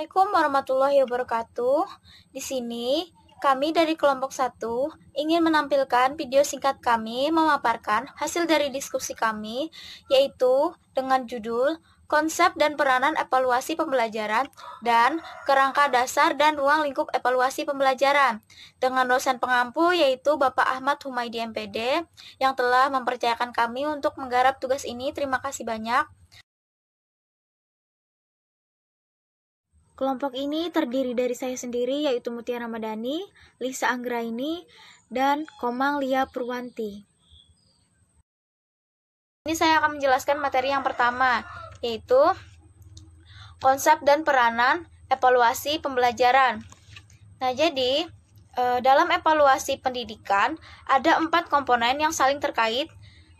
Assalamualaikum warahmatullahi wabarakatuh. Di sini, kami dari kelompok 1 ingin menampilkan video singkat kami memaparkan hasil dari diskusi kami, yaitu dengan judul Konsep dan Peranan Evaluasi Pembelajaran dan Kerangka Dasar dan Ruang Lingkup Evaluasi Pembelajaran, dengan dosen pengampu yaitu Bapak Ahmad Humaydi MPD yang telah mempercayakan kami untuk menggarap tugas ini. Terima kasih banyak. Kelompok ini terdiri dari saya sendiri, yaitu Mutia Ramadhani, Lisa Anggraini, dan Komang Lia Purwanti. Ini saya akan menjelaskan materi yang pertama, yaitu konsep dan peranan evaluasi pembelajaran. Nah, jadi dalam evaluasi pendidikan ada 4 komponen yang saling terkait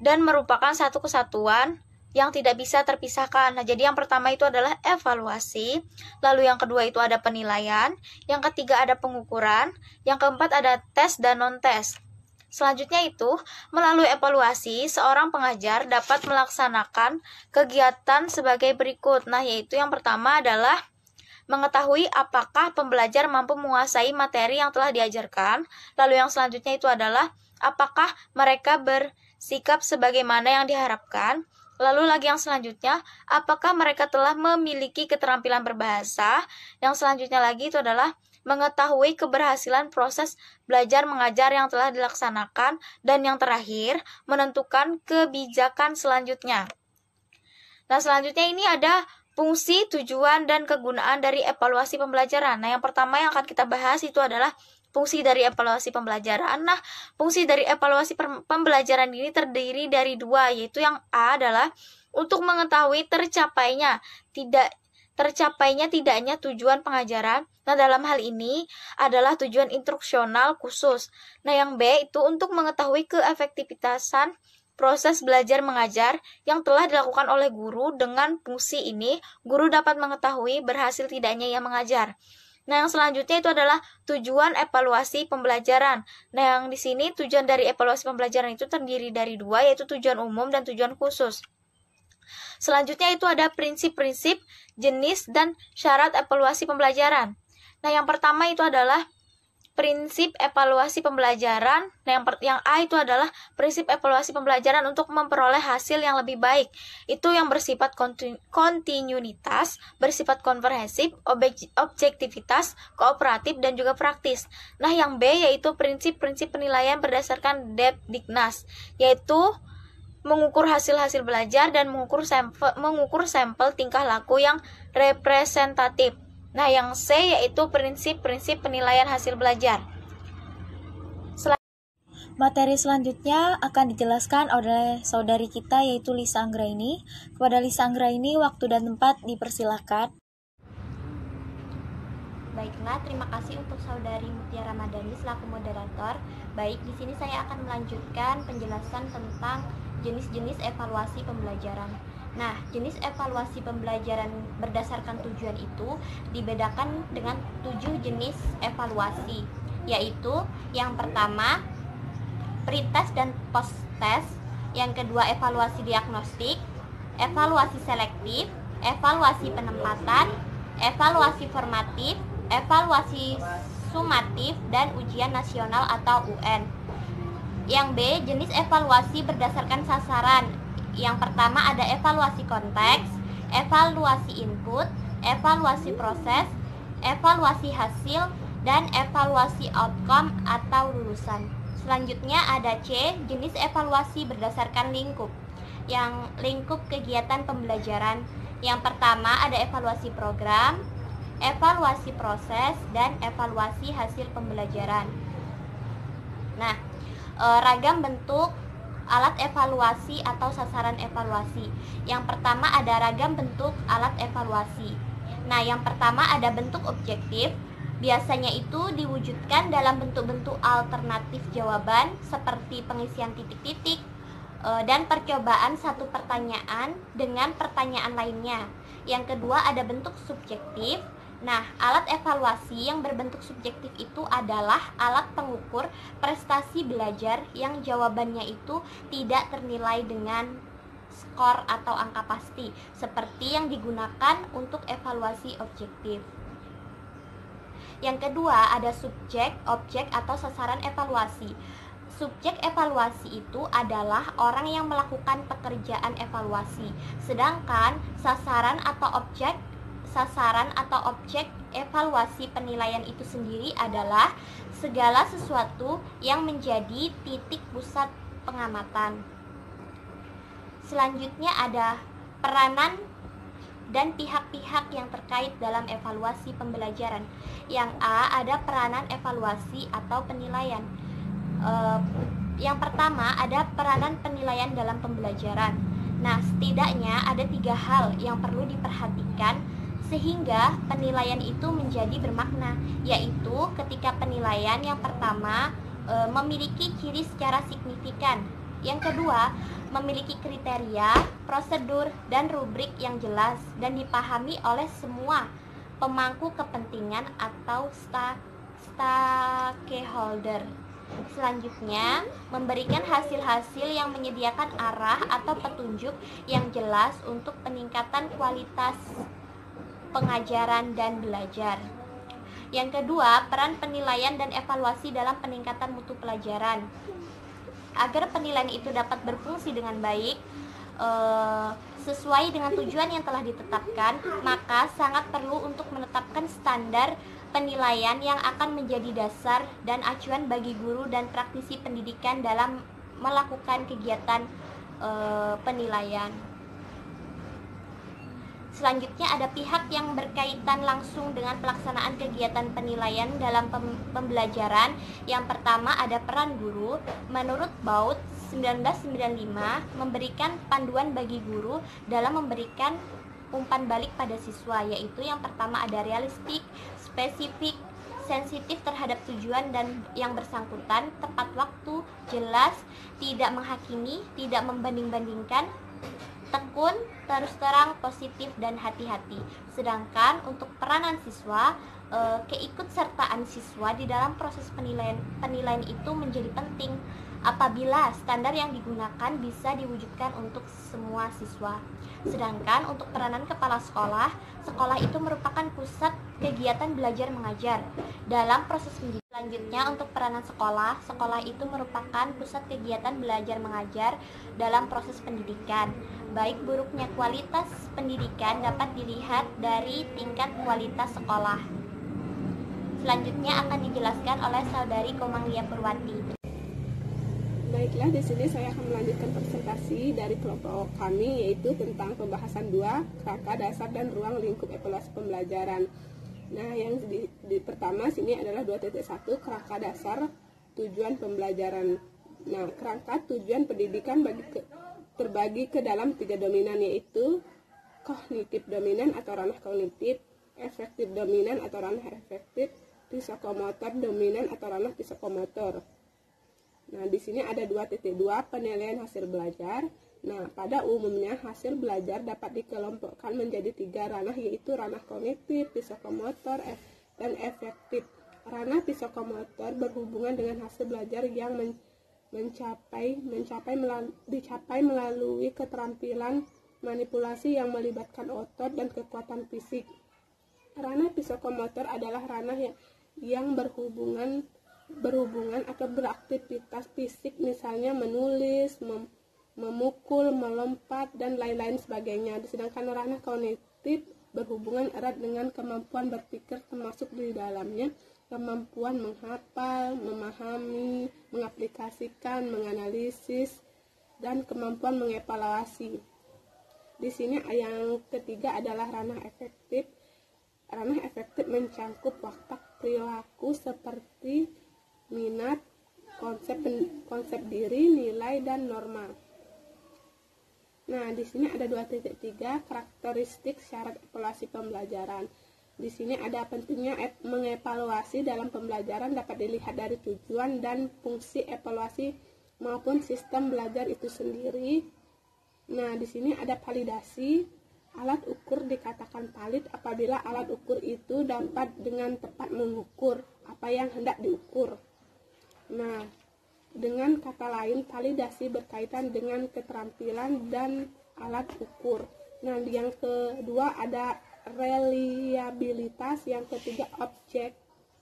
dan merupakan satu kesatuan yang tidak bisa terpisahkan. Nah, jadi yang pertama itu adalah evaluasi, lalu yang kedua itu ada penilaian, yang ketiga ada pengukuran, yang keempat ada tes dan non-tes. Selanjutnya itu, melalui evaluasi, seorang pengajar dapat melaksanakan kegiatan sebagai berikut. Nah, yaitu yang pertama adalah mengetahui apakah pembelajar mampu menguasai materi yang telah diajarkan. Lalu yang selanjutnya itu adalah apakah mereka bersikap sebagaimana yang diharapkan. Lalu lagi yang selanjutnya, apakah mereka telah memiliki keterampilan berbahasa? Yang selanjutnya lagi itu adalah mengetahui keberhasilan proses belajar mengajar yang telah dilaksanakan. Dan yang terakhir, menentukan kebijakan selanjutnya. Nah, selanjutnya ini ada fungsi, tujuan, dan kegunaan dari evaluasi pembelajaran. Nah, yang pertama yang akan kita bahas itu adalah fungsi dari evaluasi pembelajaran. Nah, fungsi dari evaluasi pembelajaran ini terdiri dari 2, yaitu yang A adalah untuk mengetahui tercapainya tidaknya tujuan pengajaran. Nah, dalam hal ini adalah tujuan instruksional khusus. Nah, yang B itu untuk mengetahui keefektivitasan proses belajar mengajar yang telah dilakukan oleh guru. Dengan fungsi ini, guru dapat mengetahui berhasil tidaknya ia mengajar. Nah, yang selanjutnya itu adalah tujuan evaluasi pembelajaran. Nah, yang di sini tujuan dari evaluasi pembelajaran itu terdiri dari 2, yaitu tujuan umum dan tujuan khusus. Selanjutnya itu ada prinsip-prinsip, jenis, dan syarat evaluasi pembelajaran. Nah, yang pertama itu adalah prinsip evaluasi pembelajaran. Nah, yang A itu adalah prinsip evaluasi pembelajaran untuk memperoleh hasil yang lebih baik. Itu yang bersifat kontinuitas, bersifat komprehensif, objektivitas, kooperatif, dan juga praktis. Nah, yang B yaitu prinsip-prinsip penilaian berdasarkan Depdiknas, yaitu mengukur hasil-hasil belajar dan mengukur sampel tingkah laku yang representatif. Nah, yang C yaitu prinsip-prinsip penilaian hasil belajar. Materi selanjutnya akan dijelaskan oleh saudari kita yaitu Lisa Anggraini. Kepada Lisa Anggraini, waktu dan tempat dipersilahkan. Baiklah, terima kasih untuk saudari Mutia Ramadhani selaku moderator. Baik, di sini saya akan melanjutkan penjelasan tentang jenis-jenis evaluasi pembelajaran. Nah, jenis evaluasi pembelajaran berdasarkan tujuan itu dibedakan dengan 7 jenis evaluasi, yaitu yang pertama pre-test dan post-test, yang kedua evaluasi diagnostik, evaluasi selektif, evaluasi penempatan, evaluasi formatif, evaluasi sumatif, dan ujian nasional atau UN. Yang B, jenis evaluasi berdasarkan sasaran. Yang pertama ada evaluasi konteks, evaluasi input, evaluasi proses, evaluasi hasil, dan evaluasi outcome atau lulusan. Selanjutnya ada C, jenis evaluasi berdasarkan lingkup. Yang lingkup kegiatan pembelajaran. Yang pertama ada evaluasi program, evaluasi proses, dan evaluasi hasil pembelajaran. Nah, ragam bentuk alat evaluasi atau sasaran evaluasi. Yang pertama ada ragam bentuk alat evaluasi. Nah, yang pertama ada bentuk objektif. Biasanya itu diwujudkan dalam bentuk-bentuk alternatif jawaban seperti pengisian titik-titik dan percobaan satu pertanyaan dengan pertanyaan lainnya. Yang kedua ada bentuk subjektif. Nah, alat evaluasi yang berbentuk subjektif itu adalah alat pengukur prestasi belajar yang jawabannya itu tidak ternilai dengan skor atau angka pasti, seperti yang digunakan untuk evaluasi objektif. Yang kedua ada subjek, objek atau sasaran evaluasi. Subjek evaluasi itu adalah orang yang melakukan pekerjaan evaluasi, sedangkan sasaran atau objek evaluasi penilaian itu sendiri adalah segala sesuatu yang menjadi titik pusat pengamatan. Selanjutnya ada peranan dan pihak-pihak yang terkait dalam evaluasi pembelajaran. Yang A ada peranan evaluasi atau penilaian. Yang pertama ada peranan penilaian dalam pembelajaran. Nah, setidaknya ada 3 hal yang perlu diperhatikan sehingga penilaian itu menjadi bermakna, yaitu ketika penilaian yang pertama memiliki ciri secara signifikan. Yang kedua, memiliki kriteria, prosedur, dan rubrik yang jelas dan dipahami oleh semua pemangku kepentingan atau stakeholder. Selanjutnya, memberikan hasil-hasil yang menyediakan arah atau petunjuk yang jelas untuk peningkatan kualitas pengajaran dan belajar. Yang kedua, peran penilaian dan evaluasi dalam peningkatan mutu pelajaran. Agar penilaian itu dapat berfungsi dengan baik, sesuai dengan tujuan yang telah ditetapkan, maka sangat perlu untuk menetapkan standar penilaian yang akan menjadi dasar dan acuan bagi guru dan praktisi pendidikan dalam melakukan kegiatan penilaian. Selanjutnya ada pihak yang berkaitan langsung dengan pelaksanaan kegiatan penilaian dalam pembelajaran. Yang pertama ada peran guru. Menurut Baut 1995 memberikan panduan bagi guru dalam memberikan umpan balik pada siswa, yaitu yang pertama ada realistik, spesifik, sensitif terhadap tujuan dan yang bersangkutan, tepat waktu, jelas, tidak menghakimi, tidak membanding-bandingkan, tekun, terus terang, positif, dan hati-hati. Sedangkan untuk peranan siswa, keikutsertaan siswa di dalam proses penilaian itu menjadi penting apabila standar yang digunakan bisa diwujudkan untuk semua siswa. Sedangkan untuk peranan kepala sekolah, sekolah itu merupakan pusat kegiatan belajar mengajar dalam proses pendidikan. Selanjutnya untuk peranan sekolah, sekolah itu merupakan pusat kegiatan belajar mengajar dalam proses pendidikan. Baik buruknya kualitas pendidikan dapat dilihat dari tingkat kualitas sekolah. Selanjutnya akan dijelaskan oleh Saudari Komanglia Purwati. Baiklah, di sini saya akan melanjutkan presentasi dari kelompok kami, yaitu tentang pembahasan 2, kerangka dasar dan ruang lingkup evaluasi pembelajaran. Nah, yang di pertama sini adalah 2.1, kerangka dasar tujuan pembelajaran. Nah, kerangka tujuan pendidikan terbagi ke dalam 3 dominan, yaitu kognitif dominan atau ranah kognitif, efektif dominan atau ranah efektif, psikomotor dominan atau ranah psikomotor. Nah, di sini ada 2.2, penilaian hasil belajar. Nah, pada umumnya hasil belajar dapat dikelompokkan menjadi 3 ranah, yaitu ranah kognitif, psikomotor, dan efektif. Ranah psikomotor berhubungan dengan hasil belajar yang dicapai melalui keterampilan manipulasi yang melibatkan otot dan kekuatan fisik. Ranah psikomotor adalah ranah yang berhubungan atau beraktivitas fisik, misalnya menulis, memukul, melompat, dan lain-lain sebagainya. Sedangkan ranah kognitif berhubungan erat dengan kemampuan berpikir, termasuk di dalamnya kemampuan menghafal, memahami, mengaplikasikan, menganalisis, dan kemampuan mengevaluasi. Di sini yang ketiga adalah ranah efektif. Ranah efektif mencangkup watak perilaku seperti minat, konsep diri, nilai, dan norma. Nah, di sini ada 2.3, karakteristik syarat evaluasi pembelajaran. Di sini ada pentingnya mengevaluasi dalam pembelajaran dapat dilihat dari tujuan dan fungsi evaluasi maupun sistem belajar itu sendiri. Nah, di sini ada validasi. Alat ukur dikatakan valid apabila alat ukur itu dapat dengan tepat mengukur apa yang hendak diukur. Nah, dengan kata lain, validasi berkaitan dengan keterampilan dan alat ukur. Nah, yang kedua ada reliabilitas, yang ketiga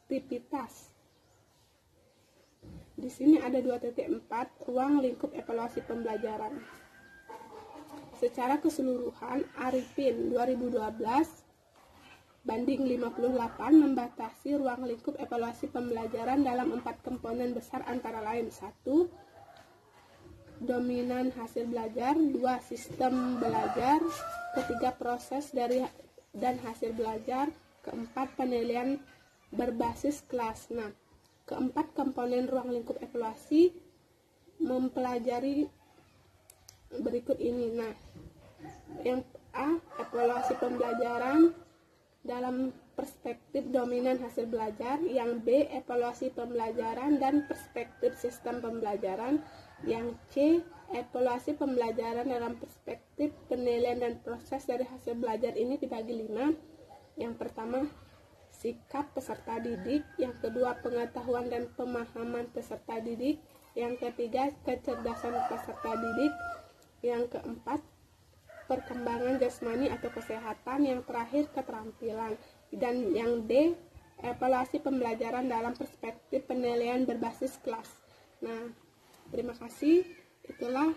aktivitas. Di sini ada 2.4 ruang lingkup evaluasi pembelajaran. Secara keseluruhan, Arifin 2012 banding 58 membatasi ruang lingkup evaluasi pembelajaran dalam 4 komponen besar antara lain: 1. Dominan hasil belajar, 2. Sistem belajar, 3. Proses dari dan hasil belajar, 4. Penilaian berbasis kelas. Nah, keempat komponen ruang lingkup evaluasi mempelajari berikut ini. Nah, yang A, evaluasi pembelajaran dalam perspektif dominan hasil belajar, yang B, evaluasi pembelajaran dan perspektif sistem pembelajaran, yang C, evaluasi pembelajaran dalam perspektif penilaian dan proses dari hasil belajar. Ini dibagi 5. Yang pertama, sikap peserta didik, yang kedua, pengetahuan dan pemahaman peserta didik, yang ketiga, kecerdasan peserta didik, yang keempat, perkembangan jasmani atau kesehatan, yang terakhir keterampilan, dan yang D, evaluasi pembelajaran dalam perspektif penilaian berbasis kelas. Nah, terima kasih. Itulah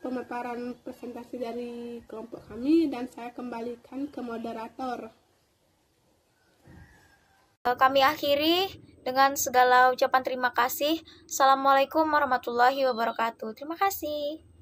pemaparan presentasi dari kelompok kami, dan saya kembalikan ke moderator. Kami akhiri dengan segala ucapan terima kasih. Assalamualaikum warahmatullahi wabarakatuh. Terima kasih.